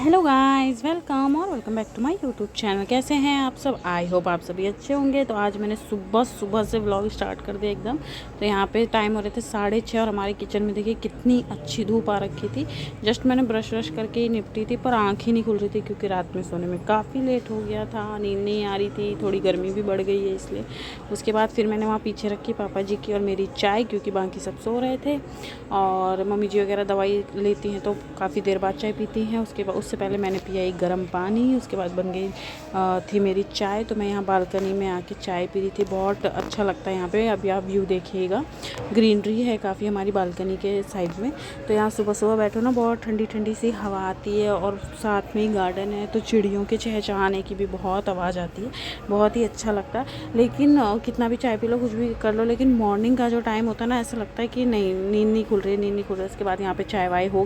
Hello guys, welcome और welcome back to my YouTube channel. कैसे हैं आप सब? आई होप आप सभी अच्छे होंगे। तो आज मैंने सुबह से व्लॉग स्टार्ट कर दिया एकदम। तो यहाँ पे टाइम हो रहे थे 6:30 और हमारे किचन में देखिए कितनी अच्छी धूप आ रखी थी। जस्ट मैंने ब्रश करके ही निपटी थी, पर आँख ही नहीं खुल रही थी क्योंकि रात में सोने में काफ़ी लेट हो गया था, नींद नहीं आ रही थी, थोड़ी गर्मी भी बढ़ गई है इसलिए। उसके बाद फिर मैंने वहाँ पीछे रखी पापा जी की और मेरी चाय, क्योंकि बाकी सब सो रहे थे। और मम्मी जी वगैरह दवाई लेती हैं तो काफ़ी देर बाद चाय पीती हैं। उससे पहले मैंने पिया एक गर्म पानी, उसके बाद बन गई थी मेरी चाय। तो मैं यहाँ बालकनी में आके चाय पी रही थी। बहुत अच्छा लगता है यहाँ पे। अभी आप व्यू देखिएगा, ग्रीनरी है काफ़ी हमारी बालकनी के साइड में। तो यहाँ सुबह बैठो ना, बहुत ठंडी ठंडी सी हवा आती है और साथ में ही गार्डन है, तो चिड़ियों के चहचहाने की भी बहुत आवाज़ आती है। बहुत ही अच्छा लगता है। लेकिन कितना भी चाय पी लो, कुछ भी कर लो, लेकिन मॉर्निंग का जो टाइम होता है ना, ऐसा लगता है कि नहीं, नींद नहीं खुल रही। उसके बाद यहाँ पे चाय वाय हो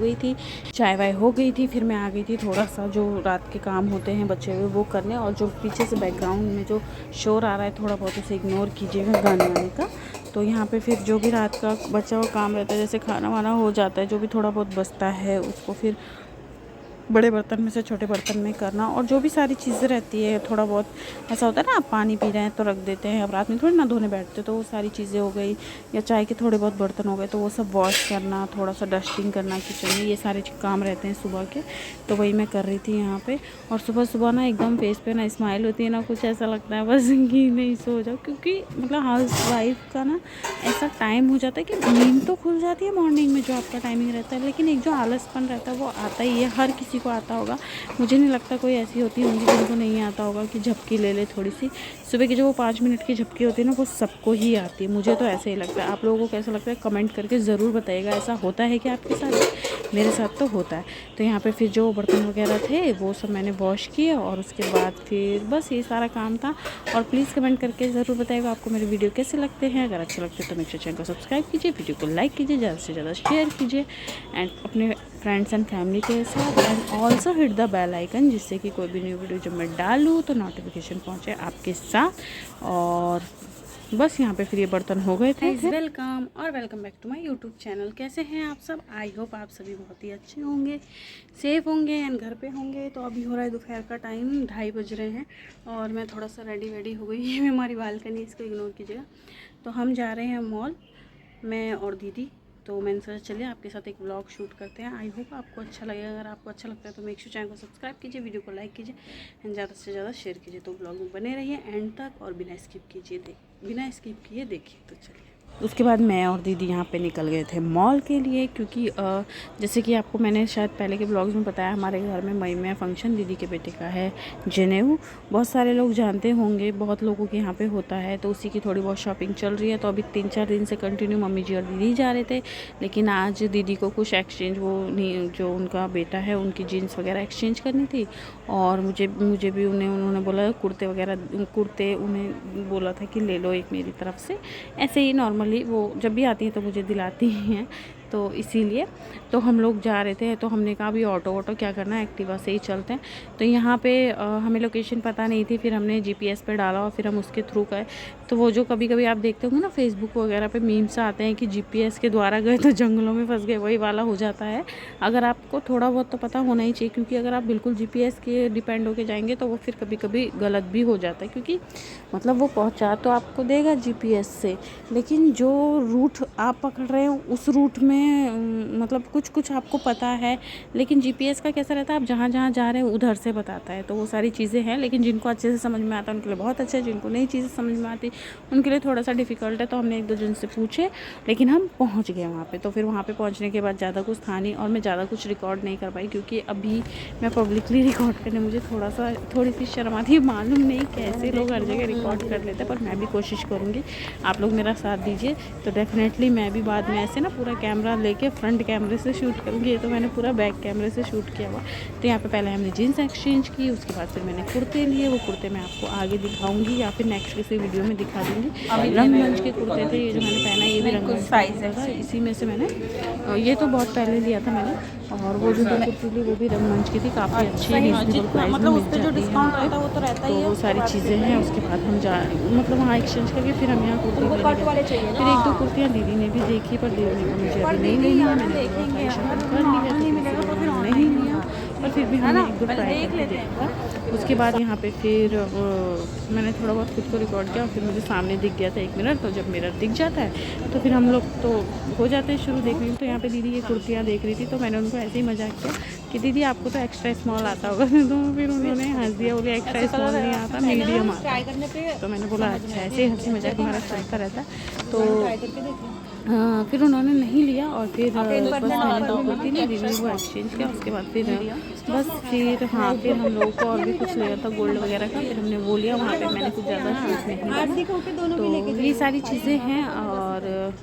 गई थी। फिर मैं आ गई थी थोड़ा सा जो रात के काम होते हैं बच्चे हुए वो करने। और जो पीछे से बैकग्राउंड में जो शोर आ रहा है थोड़ा बहुत उसे इग्नोर कीजिएगा, गाने वाने का। तो यहाँ पे फिर जो भी रात का बचा हुआ काम रहता है, जैसे खाना वाना हो जाता है, जो भी थोड़ा बहुत बचता है उसको फिर बड़े बर्तन में से छोटे बर्तन में करना। और जो भी सारी चीज़ें रहती है, थोड़ा बहुत ऐसा होता है ना, आप पानी पी रहे हैं तो रख देते हैं, अब रात में थोड़ी ना धोने बैठते, तो वो सारी चीज़ें हो गई। या चाय के थोड़े बहुत बर्तन हो गए तो वो सब वॉश करना, थोड़ा सा डस्टिंग करना किचन में, ये सारे काम रहते हैं सुबह के। तो वही मैं कर रही थी यहाँ पे। और सुबह ना एकदम फेस पे ना स्माइल होती है ना, कुछ ऐसा लगता है बस कि नहीं सो जाओ। क्योंकि मतलब हाउस वाइफ का ना ऐसा टाइम हो जाता है कि नींद तो खुल जाती है मॉर्निंग में, जो आपका टाइमिंग रहता है, लेकिन एक जो आलसपन रहता है वो आता ही है। हर किसी को आता होगा, मुझे नहीं लगता कोई ऐसी होती होंगी जिनको नहीं आता होगा कि झपकी ले ले थोड़ी सी। सुबह की जो वो 5 मिनट की झपकी होती है ना, वो सबको ही आती है। मुझे तो ऐसे ही लगता है। आप लोगों को कैसा लगता है कमेंट करके ज़रूर बताइएगा। ऐसा होता है कि आपके साथ? मेरे साथ तो होता है। तो यहाँ पे फिर जो बर्तन वगैरह थे वो सब मैंने वॉश किए और उसके बाद फिर बस ये सारा काम था। और प्लीज़ कमेंट करके ज़रूर बताइएगा आपको मेरे वीडियो कैसे लगते हैं। अगर अच्छे लगते हैं तो मेरे चैनल को सब्सक्राइब कीजिए, वीडियो को लाइक कीजिए, ज़्यादा से ज़्यादा शेयर कीजिए एंड अपने फ्रेंड्स एंड फैमिली के साथ। And also hit the bell icon, जिससे कि कोई भी न्यू वीडियो जब मैं डालूँ तो नोटिफिकेशन पहुँचे आपके साथ। और बस यहाँ पे फिर ये बर्तन हो गए थे। वेलकम और welcome back to my YouTube channel. कैसे हैं आप सब? आई होप आप सभी बहुत ही अच्छे होंगे, सेफ होंगे एंड घर पे होंगे। तो अभी हो रहा है दोपहर का टाइम, 2:30 बज रहे हैं और मैं थोड़ा सा रेडी हो गई। ये हमारी बालकनी, इसको इग्नोर कीजिएगा। तो हम जा रहे हैं मॉल, मैं और दीदी। तो मैंने सोचा चलिए आपके साथ एक व्लॉग शूट करते हैं। आई होप आपको अच्छा लगेगा। अगर आपको अच्छा लगता है तो मेक श्योर चैनल को सब्सक्राइब कीजिए, वीडियो को लाइक कीजिए एंड ज़्यादा से ज़्यादा शेयर कीजिए। तो व्लॉग में बने रहिए एंड तक और बिना स्किप किए देखिए। तो चलिए, उसके बाद मैं और दीदी यहाँ पे निकल गए थे मॉल के लिए। क्योंकि जैसे कि आपको मैंने शायद पहले के ब्लॉग्स में बताया, हमारे घर में मई में फंक्शन दीदी के बेटे का है, जनेऊ। बहुत सारे लोग जानते होंगे, बहुत लोगों के यहाँ पे होता है, तो उसी की थोड़ी बहुत शॉपिंग चल रही है। तो अभी 3-4 दिन से कंटिन्यू मम्मी जी और दीदी जा रहे थे। लेकिन आज दीदी को कुछ एक्सचेंज, वो नहीं, जो उनका बेटा है उनकी जीन्स वगैरह एक्सचेंज करनी थी। और मुझे भी उन्होंने बोला कुर्ते उन्हें बोला था कि ले लो एक मेरी तरफ से। ऐसे ही नॉर्मली वो जब भी आती हैं तो मुझे दिलाती ही हैं, तो इसीलिए तो हम लोग जा रहे थे। तो हमने कहा अभी ऑटो क्या करना है, एक्टिवा से ही चलते हैं। तो यहाँ पे हमें लोकेशन पता नहीं थी, फिर हमने जीपीएस पे डाला और फिर हम उसके थ्रू गए। तो वो जो कभी कभी आप देखते होंगे ना फेसबुक वगैरह पे मीम्स आते हैं कि जीपीएस के द्वारा गए तो जंगलों में फंस गए, वही वाला हो जाता है। अगर आपको थोड़ा बहुत तो पता होना ही चाहिए, क्योंकि अगर आप बिल्कुल जीपीएस के डिपेंड होके जाएंगे तो वो फिर कभी कभी गलत भी हो जाता है। क्योंकि मतलब वो पहुँचा तो आपको देगा जीपीएस से, लेकिन जो रूट आप पकड़ रहे हो उस रूट में मतलब कुछ आपको पता है, लेकिन जीपीएस का कैसा रहता है, आप जहाँ जा रहे हो उधर से बताता है। तो वो सारी चीज़ें हैं, लेकिन जिनको अच्छे से समझ में आता है उनके लिए बहुत अच्छा है, जिनको नई चीज़ें समझ में आती उनके लिए थोड़ा सा डिफ़िकल्ट है। तो हमने 1-2 जन से पूछे, लेकिन हम पहुँच गए वहाँ पे। तो फिर वहाँ पे पहुँचने के बाद ज़्यादा कुछ था नहीं और मैं ज़्यादा कुछ रिकॉर्ड नहीं कर पाई, क्योंकि अभी मैं पब्लिकली रिकॉर्ड करने मुझे थोड़ी सी शर्म आती है। मालूम नहीं कैसे लोग हर जगह रिकॉर्ड कर लेते हैं, पर मैं भी कोशिश करूँगी। आप लोग मेरा साथ दीजिए तो डेफिनेटली मैं भी बाद में ऐसे ना पूरा कैमरा लेके फ्रंट कैमरे से शूट करूँगी। ये तो मैंने पूरा बैक कैमरे से शूट किया हुआ। तो यहाँ पे पहले हमने जीन्स एक्सचेंज की, उसके बाद फिर मैंने कुर्ते लिए। वो कुर्ते मैं आपको आगे दिखाऊंगी या फिर नेक्स्ट किसी वीडियो में दिखा दूँगी। रंगमंच के कुर्ते थे ये जो मैंने पहना, ये भी रंगमंच साइज था। इसी में से मैंने ये तो बहुत पहले लिया था मैंने, और वो जो कुर्ती ली वो भी रंगमंच की थी, काफ़ी अच्छी रिजनेबल प्राइस में मिल जाती है। तो वो सारी चीज़ें हैं। उसके बाद हम मतलब वहाँ एक्सचेंज करके फिर हम यहाँ कुर्ती लेने गए। फिर 1-2 कुर्तियाँ दीदी ने भी देखी, पर दीदी ने मुझे अभी नहीं लेनी है, मैंने शॉपिंग कर ली है तो फिर नहीं लिया। पर फिर भी हमने एक दो ट्राई करके देखा। उसके बाद यहाँ पे फिर मैंने थोड़ा बहुत खुद को रिकॉर्ड किया और फिर मुझे सामने दिख गया था एक मिरर। तो जब मिरर दिख जाता है तो फिर हम लोग तो हो जाते हैं शुरू देखने में। तो यहाँ पे दीदी ये कुर्तियाँ देख रही थी, तो मैंने उनको ऐसे ही मजाक किया कि दीदी आपको तो एक्स्ट्रा स्मॉल आता होगा। तो फिर उन्होंने हंस दिया, बोले एक्स्ट्रा स्मॉल नहीं आता, मीडियम आता। तो मैंने बोला अच्छा, ऐसे ही हंसी मजाक हमारा चलता रहता। तो फिर उन्होंने नहीं लिया और फिर बस मैंने दो कुर्ती नहीं, दीदी ने वो एक्सचेंज किया। उसके बाद फिर बस फिर हाँ, फिर हम लोगों को और भी कुछ लिया था गोल्ड वगैरह का, फिर हमने वो लिया। वहाँ पे मैंने कुछ ज़्यादा चीज़ नहीं की। तो ये सारी चीज़ें हैं। और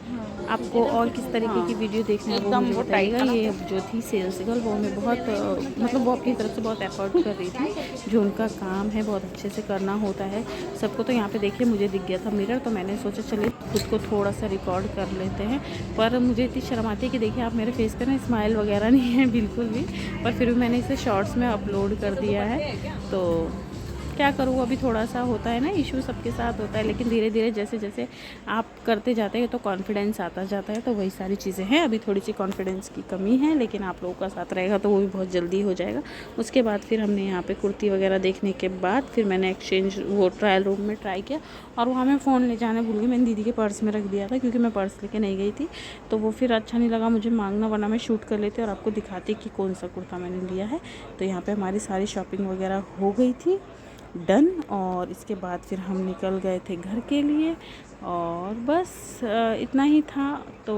आपको और किस तरीके की वीडियो देखना है वो मुझे बताइएगा। ये जो थी सेल्स गर्ल, वो मैं बहुत मतलब वो अपनी तरफ से बहुत एफर्ट कर रही थी। जो उनका काम है बहुत अच्छे से करना होता है सबको। तो यहाँ पे देखिए मुझे दिख गया था मिरर, तो मैंने सोचा चलिए खुद को थोड़ा सा रिकॉर्ड कर लेते हैं। पर मुझे इतनी शर्म आती है कि देखिए आप मेरे फेस पे ना स्माइल वगैरह नहीं है बिल्कुल भी। पर फिर भी मैंने इसे शॉर्ट्स में अपलोड कर दिया है। तो क्या करूँ, अभी थोड़ा सा होता है ना, इशू सबके साथ होता है। लेकिन धीरे धीरे जैसे जैसे आप करते जाते हैं तो कॉन्फिडेंस आता जाता है। तो वही सारी चीज़ें हैं। अभी थोड़ी सी कॉन्फिडेंस की कमी है, लेकिन आप लोगों का साथ रहेगा तो वो भी बहुत जल्दी हो जाएगा। उसके बाद फिर हमने यहाँ पे कुर्ती वगैरह देखने के बाद फिर मैंने एक्सचेंज वो ट्रायल रूम में ट्राई किया। और वहाँ मैं फ़ोन ले जाने भूल गई, मैंने दीदी के पर्स में रख दिया था क्योंकि मैं पर्स लेके नहीं गई थी। तो वो फिर अच्छा नहीं लगा मुझे मांगना, वरना मैं शूट कर लेती और आपको दिखाती कि कौन सा कुर्ता मैंने लिया है। तो यहाँ पे हमारी सारी शॉपिंग वगैरह हो गई थी डन। और इसके बाद फिर हम निकल गए थे घर के लिए। और बस इतना ही था। तो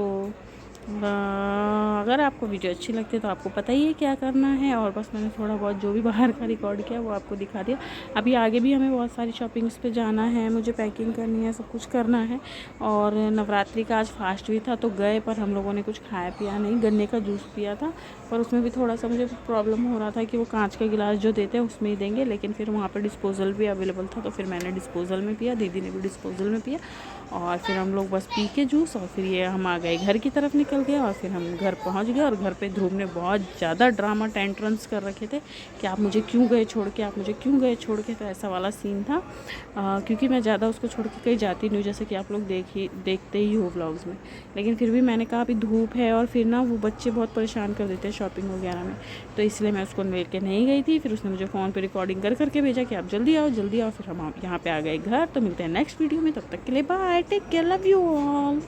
अगर आपको वीडियो अच्छी लगती है तो आपको पता ही है क्या करना है। और बस मैंने थोड़ा बहुत जो भी बाहर का रिकॉर्ड किया वो आपको दिखा दिया। अभी आगे भी हमें बहुत सारी शॉपिंग्स पे जाना है, मुझे पैकिंग करनी है, सब कुछ करना है। और नवरात्रि का आज फास्ट भी था तो गए, पर हम लोगों ने कुछ खाया पिया नहीं। गन्ने का जूस पिया था, पर उसमें भी थोड़ा सा मुझे प्रॉब्लम हो रहा था कि वो कांच का गिलास जो देते हैं उसमें ही देंगे। लेकिन फिर वहाँ पर डिस्पोज़ल भी अवेलेबल था तो फिर मैंने डिस्पोज़ल में पिया, दीदी ने भी डिस्पोज़ल में पिया। और फिर हम लोग बस पी के जूस और फिर ये हम आ गए घर की तरफ निकल गए। और फिर हम घर पहुंच गए। और घर पे ध्रुव ने बहुत ज़्यादा ड्रामा टेंट्रम्स कर रखे थे कि आप मुझे क्यों गए छोड़ के, आप मुझे क्यों गए छोड़ के। तो ऐसा वाला सीन था। क्योंकि मैं ज़्यादा उसको छोड़ के कहीं जाती नहीं हूँ, जैसे कि आप लोग देखते ही हो व्लॉग्स में। लेकिन फिर भी मैंने कहा अभी धूप है और फिर ना वो बच्चे बहुत परेशान कर देते हैं शॉपिंग वगैरह में, तो इसलिए मैं उसको लेके नहीं गई थी। फिर उसने मुझे फ़ोन पर रिकॉर्डिंग कर करके भेजा कि आप जल्दी आओ जल्दी आओ। फिर हम यहाँ पे आ गए घर। तो मिलते हैं नेक्स्ट वीडियो में, तब तक के लिए bye, take care, love you all.